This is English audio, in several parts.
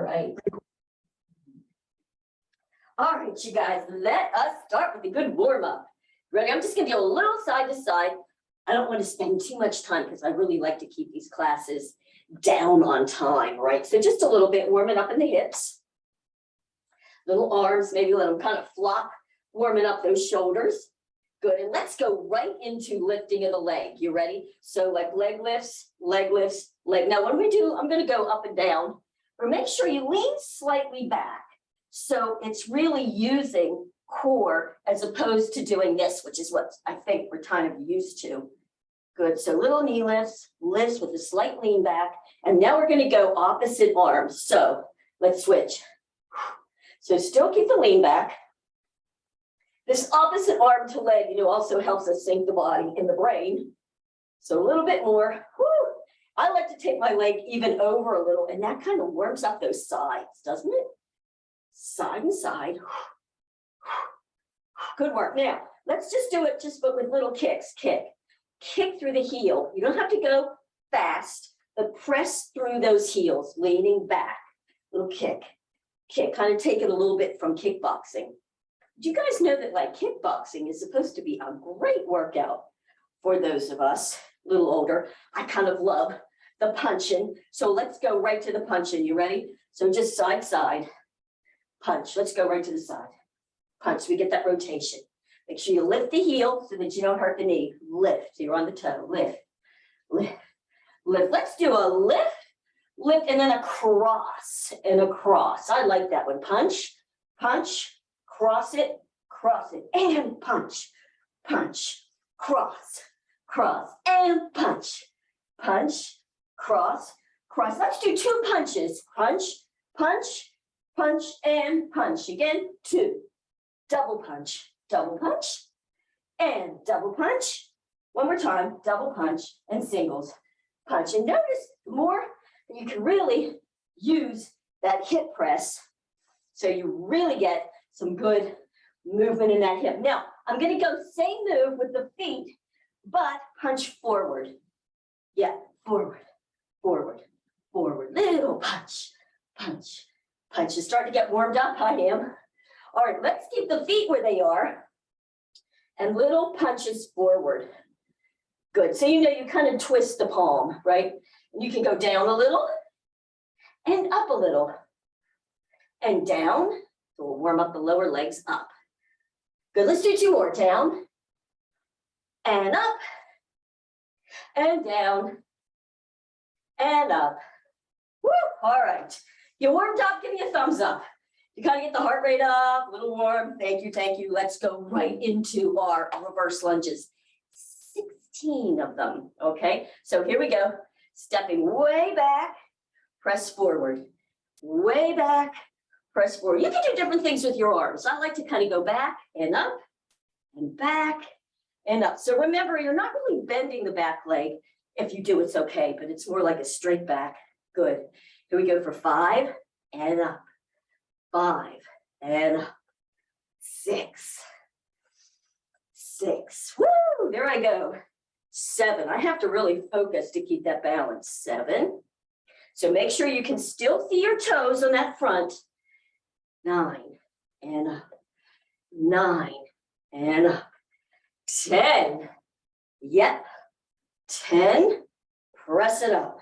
right. All right, you guys, let us start with a good warm up. Ready? I'm just gonna do a little side to side. I don't want to spend too much time because I really like to keep these classes down on time, right? So just a little bit, warming up in the hips. Little arms, maybe let them kind of flop, warming up those shoulders. Good, and let's go right into lifting of the leg. You ready? So like leg lifts, leg. Now when we do, I'm gonna go up and down, but make sure you lean slightly back. So it's really using core as opposed to doing this, which is what I think we're kind of used to. Good, so little knee lifts with a slight lean back. And now we're gonna go opposite arms. So let's switch. So still keep the lean back. This opposite arm to leg, also helps us sync the body in the brain. So a little bit more. Whew. I like to take my leg even over a little, and that kind of warms up those sides, doesn't it? Side and side. Good work. Now, let's just do it but with little kicks. Kick through the heel. You don't have to go fast, but press through those heels, leaning back. Little kick. Kind of take it a little bit from kickboxing. Do you guys know that like kickboxing is supposed to be a great workout for those of us a little older? I kind of love the punching. So let's go right to the punching. You ready? So just side, punch. Let's go right to the side. Punch. We get that rotation. Make sure you lift the heel so that you don't hurt the knee. Lift. So you're on the toe. Lift. Let's do a lift, and then a cross and a cross. I like that one. Punch, cross it, and punch, cross, and punch, cross. Let's do 2 punches. Punch, and punch. Again, 2. Double punch, and double punch. One more time, double punch and singles punch. And notice more, you can really use that hip press so you really get some good movement in that hip. Now, I'm going to go same move with the feet, but punch forward. Yeah, forward. Little punch. You're starting to get warmed up. I am. All right, let's keep the feet where they are and little punches forward. Good. So you kind of twist the palm, right? And you can go down a little and up a little and down. So we'll warm up the lower legs up. Good. Let's do 2 more. Down and up and down and up. Woo! All right. You warmed up. Give me a thumbs up. You kind of get the heart rate up, a little warm. Thank you. Let's go right into our reverse lunges. 16 of them, okay? So here we go. Stepping way back, press forward. Way back, press forward. You can do different things with your arms. I like to kind of go back and up and back and up. So remember, you're not really bending the back leg. If you do, it's okay, but it's more like a straight back. Good. Here we go for 5 and up. 5 and up. 6. Woo! There I go. 7. I have to really focus to keep that balance. 7. So make sure you can still see your toes on that front. 9 and up. 9 and up. 10. Yep. 10. Press it up.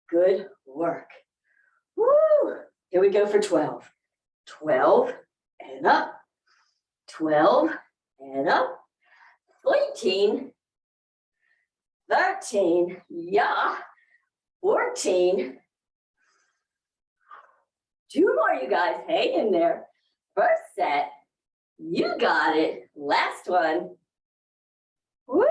Good work. Woo! Here we go for 12. 12 and up. 12 and up. 13. 13. Yeah. 14. 2 more, you guys. Hang in there. First set. You got it. Last one. Whoop.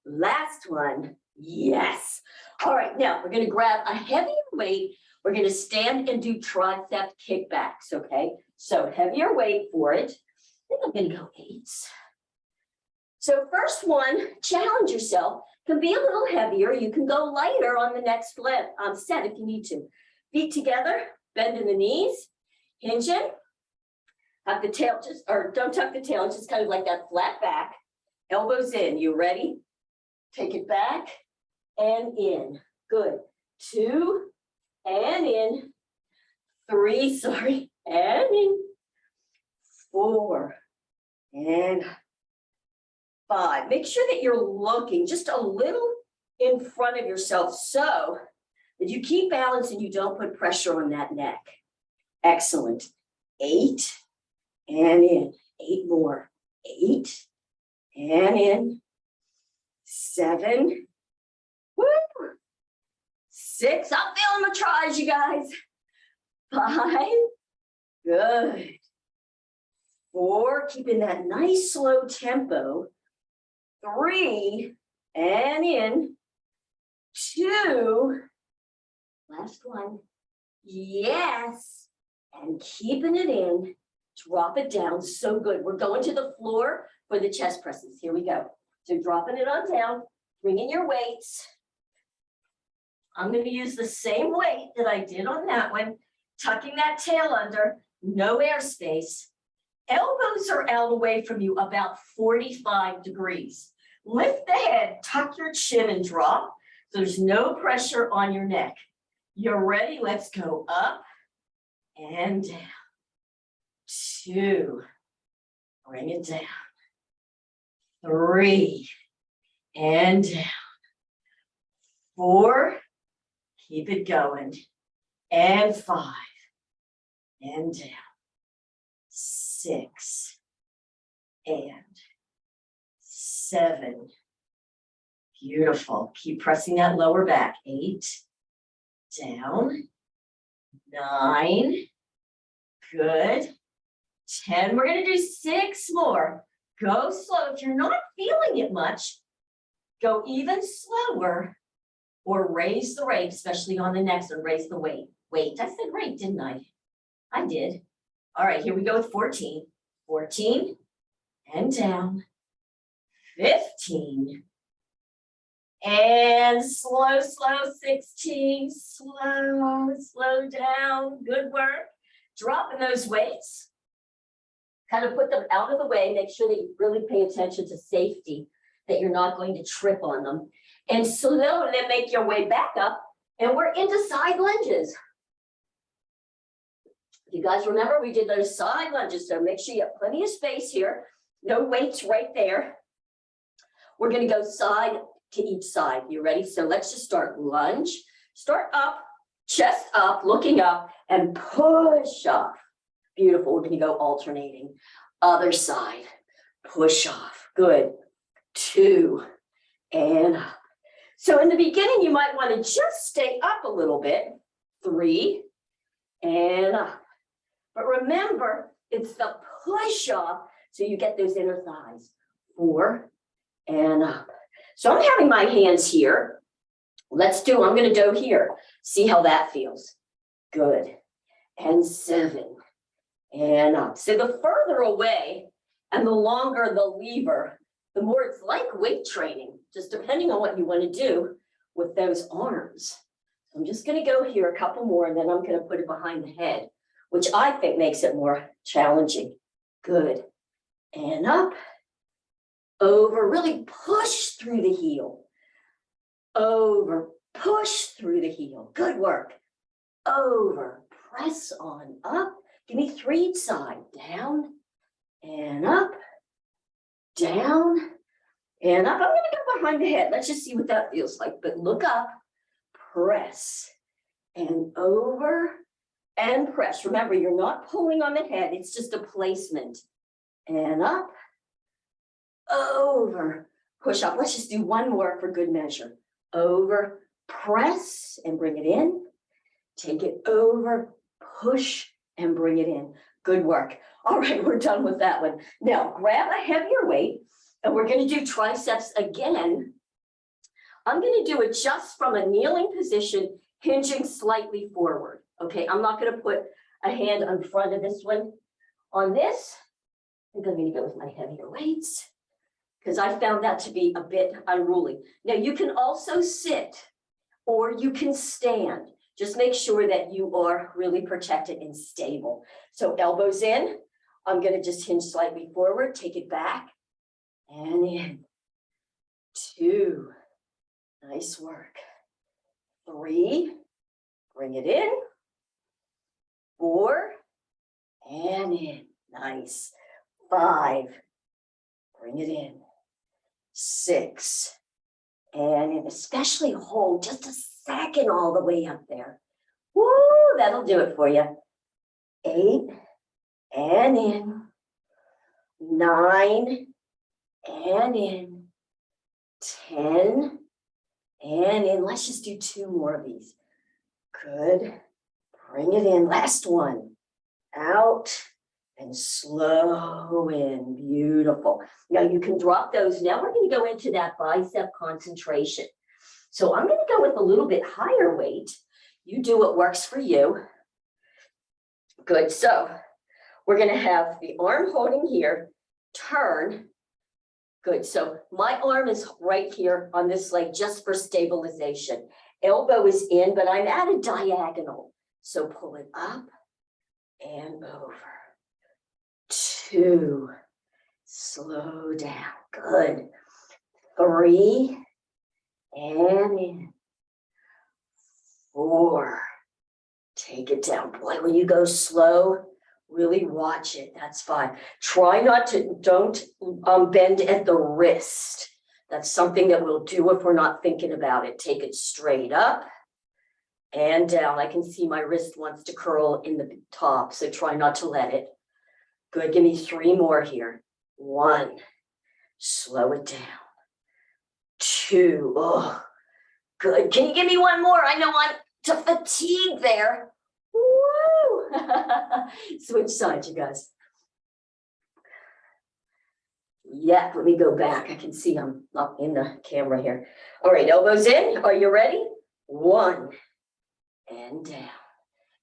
Last one. Yes. All right. Now we're going to grab a heavier weight. We're going to stand and do tricep kickbacks. Okay. So heavier weight for it. I think I'm going to go 8s. So first one, challenge yourself. Can be a little heavier. You can go lighter on the next set if you need to. Feet together, bend in the knees, hinge in. Tuck the tail, don't tuck the tail, just kind of like that flat back. Elbows in. You ready? Take it back and in. Good. 2 and in. 3, sorry, and in, 4, and 5. Make sure that you're looking just a little in front of yourself so that you keep balance and you don't put pressure on that neck. Excellent. 8, and in, 8 more, 8, and in, 7, woo, 6, I'm feeling the tries, you guys. 5, good. 4, keeping that nice slow tempo. 3, and in. 2, last one, yes, and keeping it in. Drop it down, so good. We're going to the floor for the chest presses. Here we go. So dropping it on down, bringing your weights. I'm going to use the same weight that I did on that one, tucking that tail under, no airspace. Elbows are out away from you about 45 degrees. Lift the head, tuck your chin and drop. So there's no pressure on your neck. You're ready? Let's go up and down. 2, bring it down. 3, and down. 4, keep it going. And 5, and down. 6, and 7. Beautiful. Keep pressing that lower back. 8, down. 9, good. 10, we're going to do 6 more. Go slow. If you're not feeling it much, go even slower or raise the rate, especially on the next one. Raise the weight. Wait, I said rate, didn't I? I did. All right, here we go with 14. 14, and down. 15, and slow, 16, slow down. Good work. Dropping those weights. Kind of put them out of the way. Make sure that you really pay attention to safety, that you're not going to trip on them. And slowly make your way back up. And we're into side lunges. You guys remember we did those side lunges, so make sure you have plenty of space here. No weights right there. We're going to go side to each side. You ready? So let's just start lunge. Start up, chest up, looking up, and push off. Beautiful. We're going to go alternating. Other side. Push off. Good. 2, and up. So in the beginning, you might want to just stay up a little bit. 3, and up. But remember, it's the push off so you get those inner thighs. 4, and up. So I'm having my hands here. I'm going to do here. See how that feels. Good. And 7, and up. So the further away and the longer the lever, the more it's like weight training, just depending on what you want to do with those arms. I'm just going to go here a couple more, and then I'm going to put it behind the head, which I think makes it more challenging. Good. And up, over, really push through the heel. Over, push through the heel. Good work. Over, press on up. Give me 3 each side. Down and up, down and up. I'm going to go behind the head. Let's just see what that feels like. But look up, press, and over and press. Remember, you're not pulling on the head. It's just a placement. And up, over, push up. Let's just do one more for good measure. Over, press, and bring it in. Take it over, push, and bring it in. Good work. All right, we're done with that one. Now, grab a heavier weight, and we're going to do triceps again. I'm going to do it just from a kneeling position, hinging slightly forward. Okay, I'm not going to put a hand on front of this one. On this, I think I'm going to go with my heavier weights because I found that to be a bit unruly. Now, you can also sit or you can stand. Just make sure that you are really protected and stable. So elbows in. I'm going to just hinge slightly forward, take it back, and in. 2, nice work. 3, bring it in. 4, Nice. 5. Bring it in. 6. And especially hold just a second all the way up there. Woo, that'll do it for you. 8. And in. 9. And in. 10. And in. Let's just do 2 more of these. Good. Bring it in. Last one. Out. And slow in. Beautiful. Now you can drop those. Now we're going to go into that bicep concentration. So I'm going to go with a little bit higher weight. You do what works for you. Good. So we're going to have the arm holding here. Turn. Good. So my arm is right here on this leg just for stabilization. Elbow is in, but I'm at a diagonal. So pull it up and over. 2. Slow down. Good. 3. And in. 4. Take it down. Boy, when you go slow, really watch it. That's fine. Try not to, don't bend at the wrist. That's something that we'll do if we're not thinking about it. Take it straight up and down. I can see my wrist wants to curl in the top, so try not to let it. Good. Give me 3 more here. 1. Slow it down. 2. Oh, good. Can you give me 1 more? I know I'm to fatigue there. Woo! Switch sides, you guys. Yeah, let me go back. I can see I'm not in the camera here. All right, elbows in. Are you ready? 1. And down.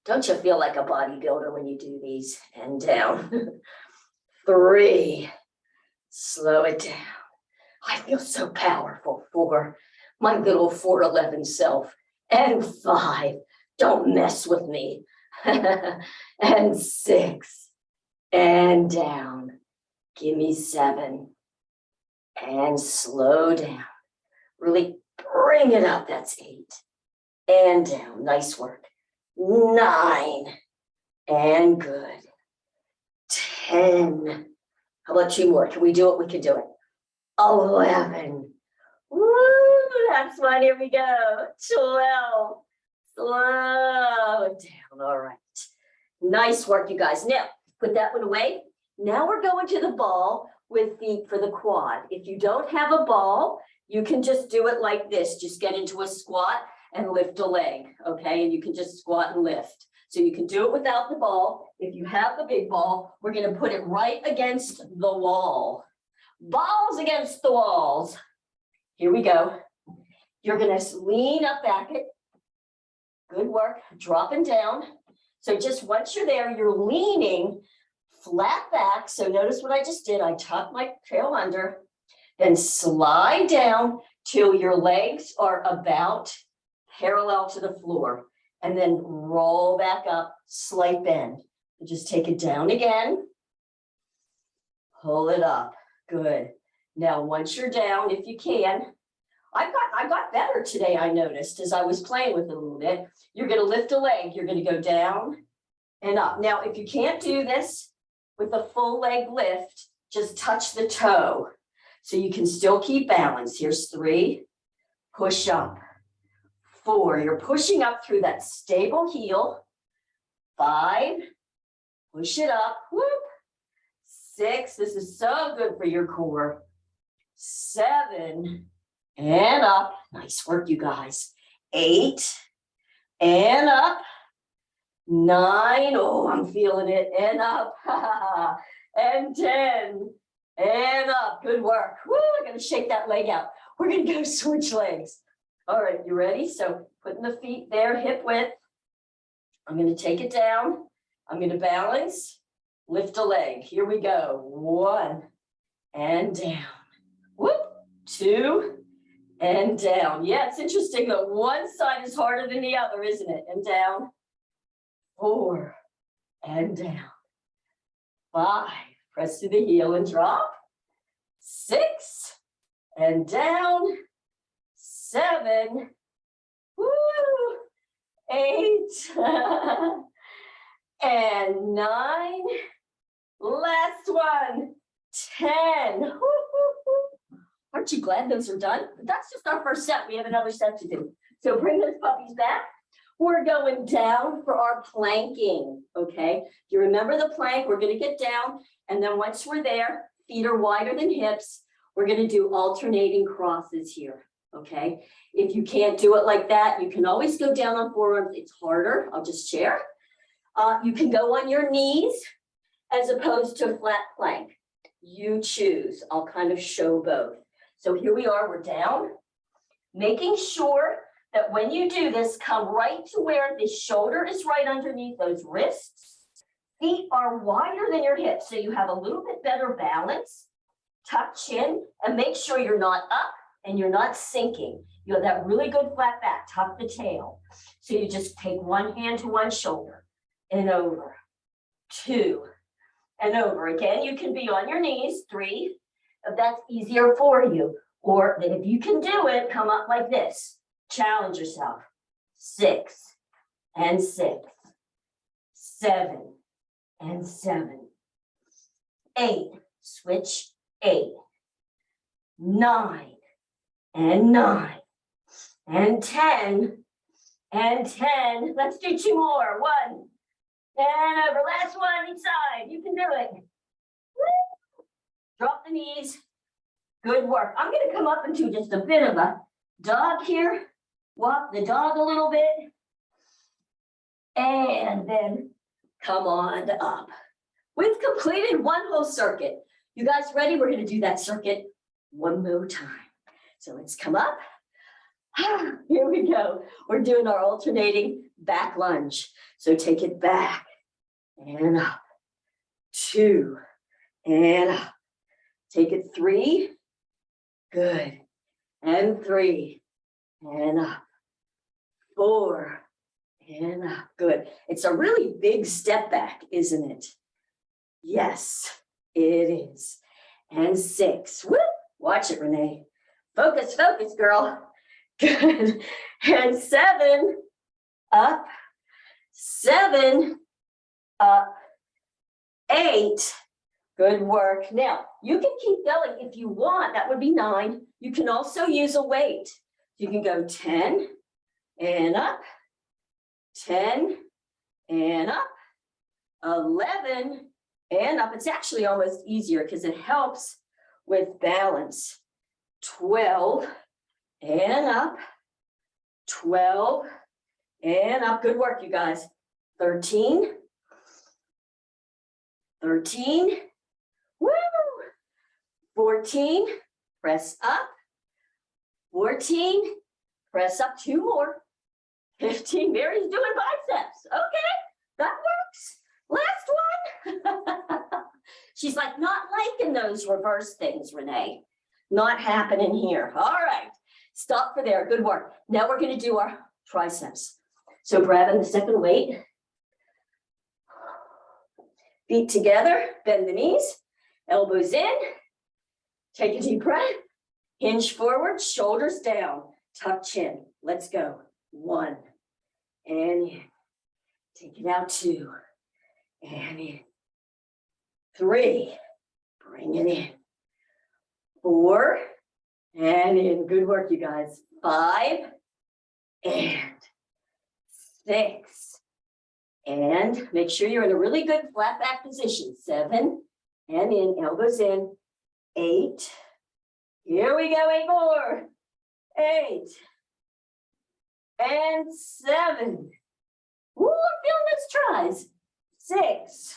Don't you feel like a bodybuilder when you do these? And down. 3. Slow it down. I feel so powerful. 4. My little 4'11" self. And 5. Don't mess with me. And 6. And down. Give me 7. And slow down. Really bring it up. That's 8. And down. Nice work. 9. And good. 10. How about 2 more? Can we do it? We can do it. 11. Woo, that's fun. Here we go. 12. Slow down. All right. Nice work, you guys. Now, put that one away. Now we're going to the ball with feet for the quad. If you don't have a ball, you can just do it like this. Just get into a squat and lift a leg, okay? And you can just squat and lift. So you can do it without the ball. If you have the big ball, we're going to put it right against the wall. Balls against the walls. Here we go. You're going to lean up back it. Good work. Dropping down. So just once you're there, you're leaning flat back. So notice what I just did. I tucked my tail under, then slide down till your legs are about parallel to the floor, and then roll back up, slight bend. And just take it down again. Pull it up. Good. Now, once you're down, if you can, I got better today, I noticed, as I was playing with it a little bit. You're going to lift a leg. You're going to go down and up. Now, if you can't do this with a full leg lift, just touch the toe so you can still keep balance. Here's 3. Push up. 4. You're pushing up through that stable heel. 5. Push it up. Whoop. 6. This is so good for your core. 7. And up. Nice work, you guys. 8. And up. 9. Oh, I'm feeling it. And up. And 10. And up. Good work. Woo, I'm going to shake that leg out. We're going to go switch legs. All right, you ready? So putting the feet there, hip width. I'm going to take it down. I'm going to balance. Lift a leg. Here we go. 1. And down. Whoop. 2. And down. Yeah, it's interesting that one side is harder than the other, isn't it? And down. 4. And down. 5. Press to the heel and drop. 6. And down. 7. Woo. 8. And 9. Last one. 10. Woo, woo, woo. Aren't you glad those are done? That's just our first set. We have another set to do. So bring those puppies back. We're going down for our planking, okay? You remember the plank, we're gonna get down, and then once we're there, feet are wider than hips, we're gonna do alternating crosses here, okay? If you can't do it like that, you can always go down on forearms. It's harder, I'll just share. You can go on your knees as opposed to flat plank. You choose, I'll kind of show both. So here we are, we're down, making sure that when you do this, come right to where the shoulder is right underneath those wrists. Feet are wider than your hips, so you have a little bit better balance. Tuck chin and make sure you're not up and you're not sinking. You have that really good flat back, tuck the tail. So you just take one hand to one shoulder and over, 2, and over. Again, you can be on your knees, 3, if that's easier for you. Or if you can do it, come up like this. Challenge yourself. 6 and 6, 7 and 7, 8, switch 8, 9 and 9, and 10 and 10. Let's do 2 more. 1 and over. Last one each side. You can do it. Woo. Drop the knees. Good work. I'm going to come up into just a bit of a dog here. Walk the dog a little bit. And then come on up. We've completed one whole circuit. You guys ready? We're going to do that circuit one more time. So let's come up. Here we go. We're doing our alternating back lunge. So take it back and up. 2 and up. Take it 3. Good. And 3 and up. 4 and up. Good. It's a really big step back, isn't it? Yes, it is. And 6. Woo! Watch it, Renee. Focus, focus, girl. Good. And 7. Up. 7. Up. 8. Good work. Now, you can keep going if you want. That would be 9. You can also use a weight. You can go 10 and up, 10 and up, 11 and up. It's actually almost easier because it helps with balance. 12 and up, 12 and up. Good work, you guys. 13, 13, woo! 14, press up. 14, press up. 2 more. 15, Mary's doing biceps. Okay, that works. Last one. She's like, not liking those reverse things, Renee. Not happening here. All right, stop for there. Good work. Now we're going to do our triceps. So grabbing the second weight. Feet together, bend the knees, elbows in. Take a deep breath. Hinge forward, shoulders down, tuck chin. Let's go. 1 and in. Take it out. 2 and in. 3, bring it in. 4 and in. Good work, you guys. 5 and 6. And make sure you're in a really good flat back position. 7 and in, elbows in. 8. Here we go, 8 more. 8 and 7. Ooh, I'm feeling those tries. 6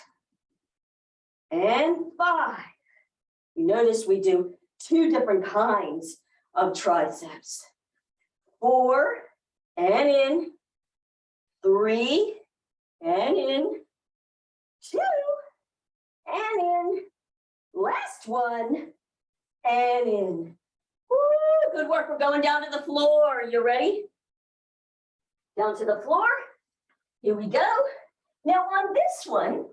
and 5. You notice we do 2 different kinds of triceps. 4 and in. 3 and in. 2 and in. Last one and in. Woo, good work. We're going down to the floor. You ready? Down to the floor. Here we go. Now on this one,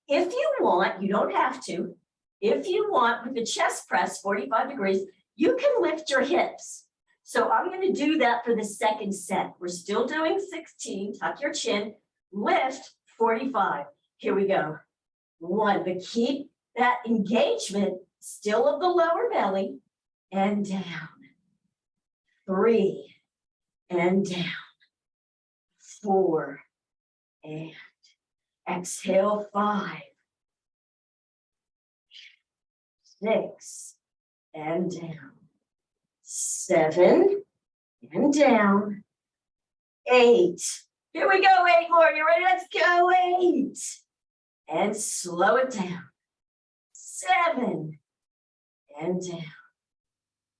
if you want, you don't have to. If you want, with the chest press, 45 degrees, you can lift your hips. So I'm going to do that for the second set. We're still doing 16. Tuck your chin. Lift 45. Here we go. 1, but keep that engagement still of the lower belly, and down. 3, and down. 4, and exhale, 5, 6, and down. 7, and down. 8. Here we go, 8 more. You ready? Let's go, 8. And slow it down. 7, and down.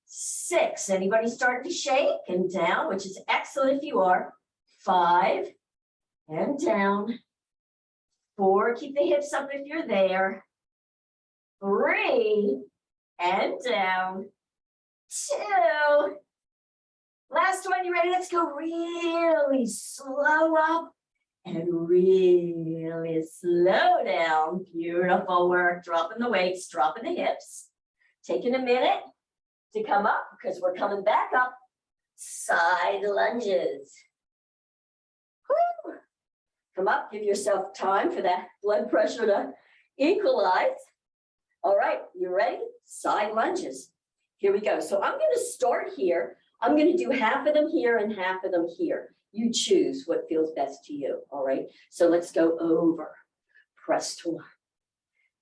6. Anybody starting to shake? And down, which is excellent if you are. 5, and down. 4, keep the hips up if you're there. 3, and down. 2. Last one, you ready? Let's go really slow up and really slow down. Beautiful work. Dropping the weights, dropping the hips. Taking a minute to come up because we're coming back up. Side lunges. Woo. Come up, give yourself time for that blood pressure to equalize. All right, you ready? Side lunges. Here we go. So I'm going to start here. I'm going to do half of them here and half of them here. You choose what feels best to you. All right. So let's go over. Press to 1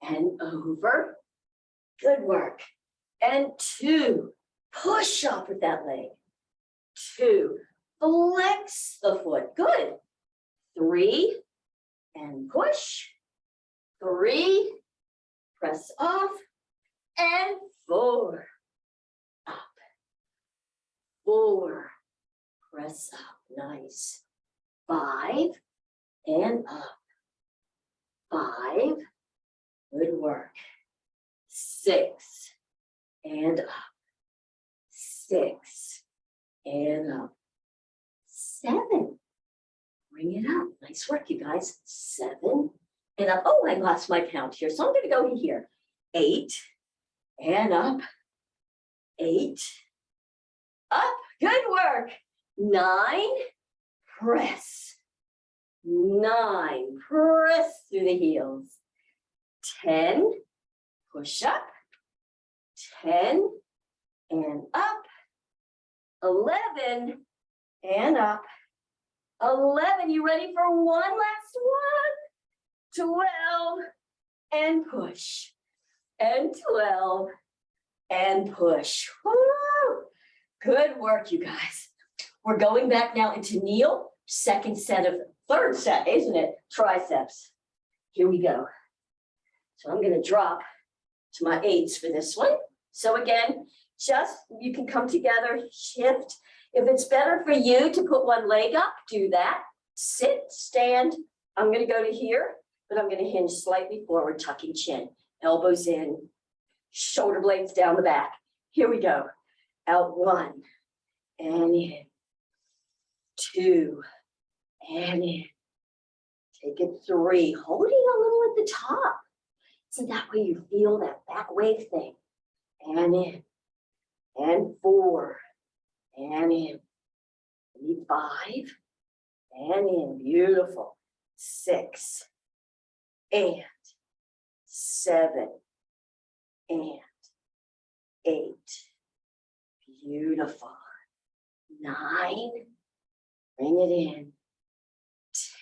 and over. Good work. And 2. Push up with that leg. 2. Flex the foot. Good. 3. And push. 3. Press off. And 4. Up. 4. Press up. Nice. 5. And up. 5. Good work. 6. And up. 6. And up. 7. Bring it up. Nice work, you guys. 7. And up. Oh, I lost my count here. So I'm going to go in here. 8. And up. 8. Up. Good work. 9. Press. 9. Press through the heels. 10. Push up. 10. And up. 11. And up. 11. You ready for one last one? 12. And push. And 12. And push. Woo! Good work, you guys. We're going back now into kneel. Third set, isn't it? Triceps. Here we go. So I'm going to drop to my 8s for this one. So again, you can come together, shift. If it's better for you to put one leg up, do that. Sit, stand. I'm going to go to here, but I'm going to hinge slightly forward, tucking chin. Elbows in, shoulder blades down the back. Here we go. Out 1 and in. 2 and in. Take it 3. Holding a little at the top. So that way you feel that back wave thing. And in. And 4. And in. 5. And in. Beautiful. 6. And 7. And 8. Beautiful. 9. Bring it in.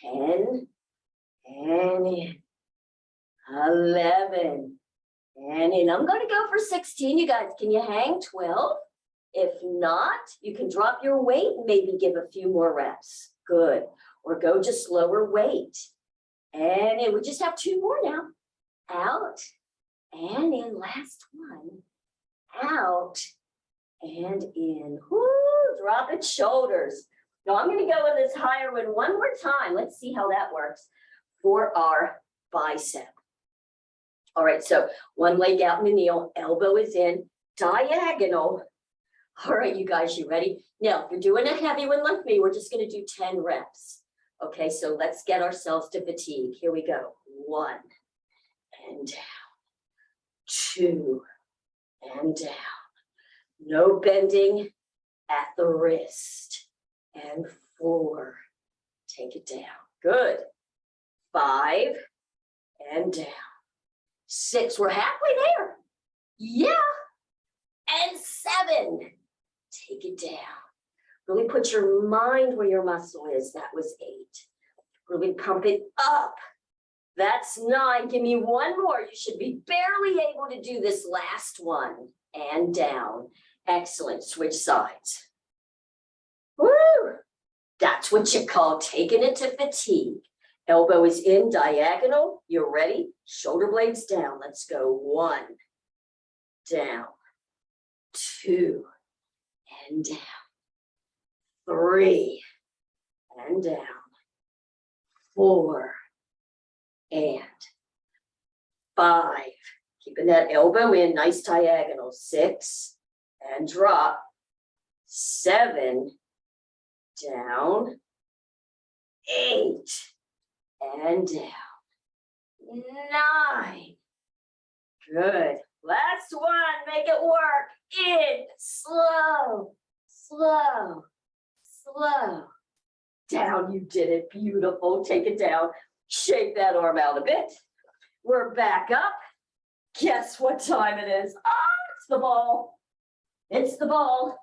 10. And in. 11. And in. I'm going to go for 16. You guys, can you hang? 12. If not, you can drop your weight and maybe give a few more reps. Good. Or go just lower weight. And in. We just have 2 more now. Out. And in. Last one. Out. And in. Woo, drop it, shoulders. Now I'm going to go in this higher one more time. Let's see how that works for our bicep. All right, so one leg out in the kneel, elbow is in, diagonal. All right, you guys, you ready? Now, if you're doing a heavy one like me, we're just going to do 10 reps. Okay, so let's get ourselves to fatigue. Here we go. 1 and down. 2 and down. No bending at the wrist. And 4. Take it down. Good. 5 and down. 6, we're halfway there. Yeah, and 7. Take it down. Really put your mind where your muscle is. That was 8. Really pump it up. That's 9. Give me one more. You should be barely able to do this last one. And down. Excellent. Switch sides. Woo! That's what you call taking it to fatigue. Elbow is in, diagonal. You're ready? Shoulder blades down. Let's go. 1. Down. 2. And down. 3. And down. 4. And 5. Keeping that elbow in, nice diagonal. 6. And drop. 7. Down. 8. And down. 9. Good. Last one. Make it work. In. Slow. Slow. Slow. Down. You did it. Beautiful. Take it down. Shake that arm out a bit. We're back up. Guess what time it is? It's the ball. It's the ball.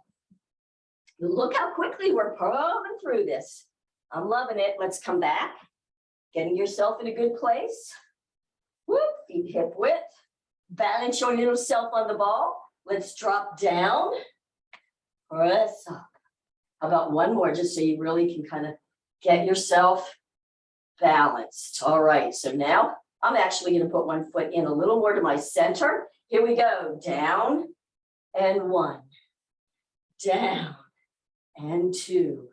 Look how quickly we're probing through this. I'm loving it. Let's come back. Getting yourself in a good place. Whoop, feet hip width. Balance your little self on the ball. Let's drop down. Press up. How about one more, just so you really can kind of get yourself balanced. All right, so now I'm actually going to put one foot in a little more to my center. Here we go. Down and 1. Down and 2.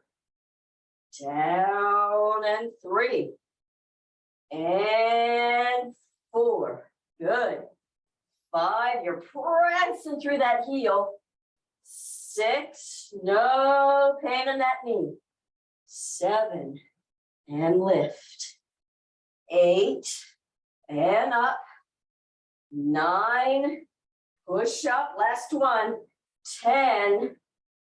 Down and 3. And 4. Good. 5. You're pressing through that heel. 6. No pain in that knee. 7. And lift. 8. And up. 9. Push up. Last one. 10.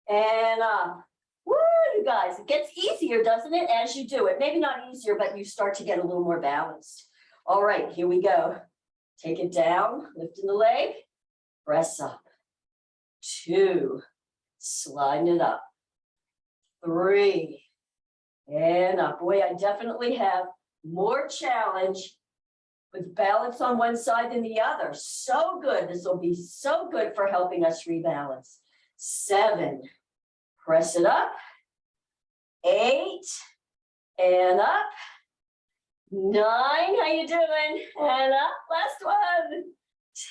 And up. Woo, you guys. It gets easier, doesn't it, as you do it? Maybe not easier, but you start to get a little more balanced. All right, here we go. Take it down. Lifting the leg. Press up. 2. Sliding it up. 3. And up. Boy, I definitely have more challenge with balance on one side than the other. So good. This will be so good for helping us rebalance. 7. Press it up. 8. And up. 9. How you doing? And up. Last one.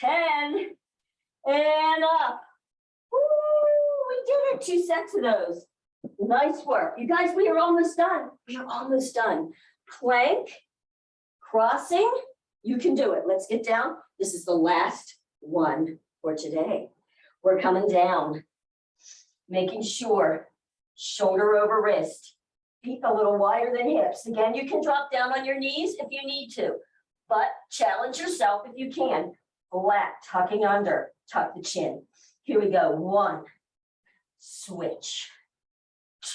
10. And up. Woo, we did it. 2 sets of those. Nice work. You guys, we are almost done. We are almost done. Plank, crossing, you can do it. Let's get down. This is the last one for today. We're coming down, making sure shoulder over wrist, feet a little wider than hips. Again, you can drop down on your knees if you need to, but challenge yourself if you can. Flat, tucking under, tuck the chin. Here we go. 1, switch.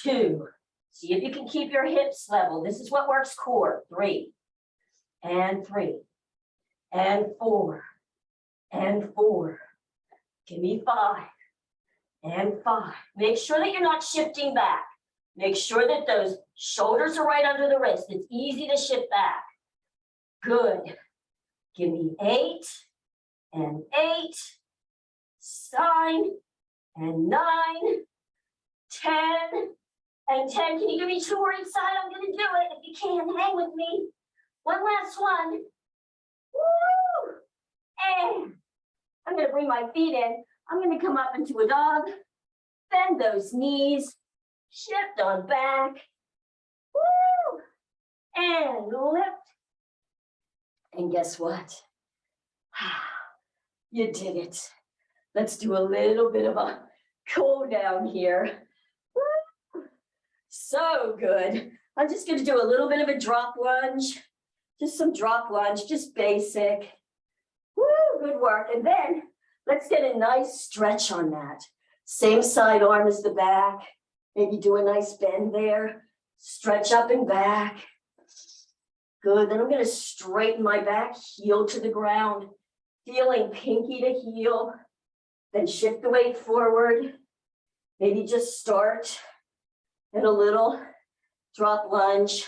2, see if you can keep your hips level. This is what works core. 3, and 3, and 4, and 4. Give me 5, and 5. Make sure that you're not shifting back. Make sure that those shoulders are right under the wrist. It's easy to shift back. Good. Give me 8, and 8, sign, and 9, 10, and 10. Can you give me 2 more each side? I'm going to do it. If you can, hang with me. One last one. Woo! And I'm going to bring my feet in. I'm going to come up into a dog. Bend those knees. Shift on back. Woo! And lift. And guess what? You did it. Let's do a little bit of a cool down here. Woo! So good. I'm just going to do a little bit of a drop lunge. Just some drop lunge, just basic. Woo, good work. And then let's get a nice stretch on that. Same side arm as the back. Maybe do a nice bend there. Stretch up and back. Good. Then I'm going to straighten my back, heel to the ground. feeling pinky to heel, then shift the weight forward. Maybe just start in a little drop lunge,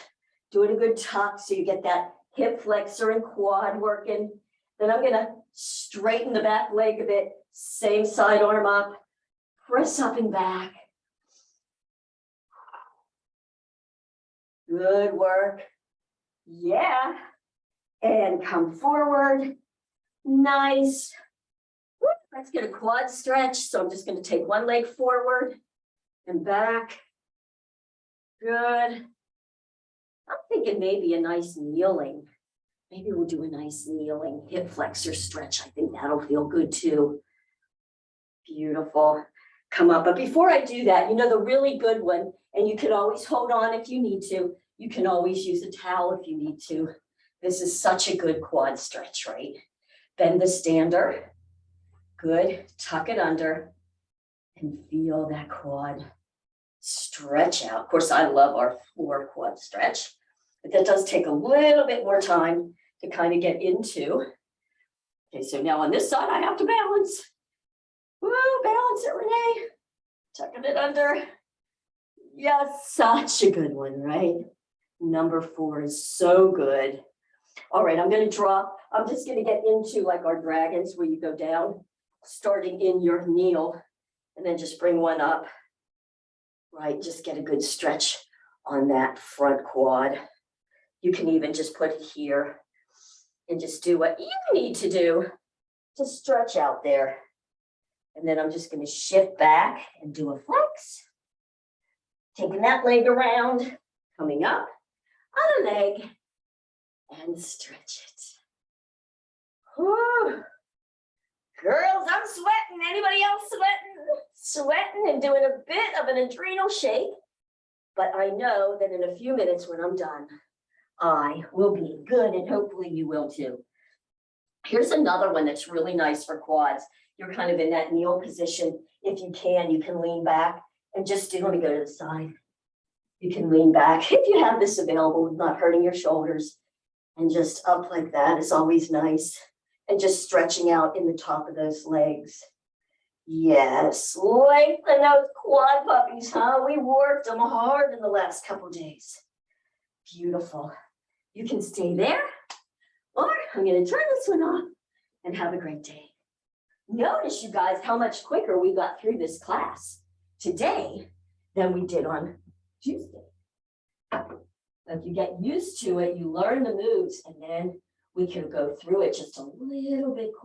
doing a good tuck so you get that hip flexor and quad working. Then I'm gonna straighten the back leg a bit, same side arm up, press up and back. Good work. Yeah. And come forward. Nice. Let's get a quad stretch. So I'm just going to take one leg forward and back. Good. I'm thinking maybe a nice kneeling. Maybe we'll do a nice kneeling hip flexor stretch. I think that'll feel good too. Beautiful. Come up. But before I do that, you know, the really good one, and you can always hold on if you need to. You can always use a towel if you need to. This is such a good quad stretch, right? Bend the stander. Good. Tuck it under and feel that quad stretch out. Of course, I love our floor quad stretch, but that does take a little bit more time to kind of get into. Okay, so now on this side, I have to balance. Woo, balance it, Renee. Tucking it under. Yes, such a good one, right? Number 4 is so good. All right, I'm going to drop. I'm just going to get into like our dragons where you go down, starting in your kneel, and then just bring one up. Right, just get a good stretch on that front quad. You can even just put it here and just do what you need to do to stretch out there. And then I'm just going to shift back and do a flex. Taking that leg around, coming up, other leg, and stretch it. Whew. Girls, I'm sweating. Anybody else sweating? Sweating and doing a bit of an adrenal shake. But I know that in a few minutes when I'm done, I will be good, and hopefully you will too. Here's another one that's really nice for quads. You're kind of in that kneel position. If you can lean back and just do, let me go to the side. You can lean back if you have this available, not hurting your shoulders. And just up like that is always nice. And just stretching out in the top of those legs. Yes, lengthen those quad puppies, huh? We worked them hard in the last couple days. Beautiful. You can stay there, or I'm going to turn this one off and have a great day. Notice, you guys, how much quicker we got through this class today than we did on Tuesday. If you get used to it, you learn the moves, and then we can go through it just a little bit quicker.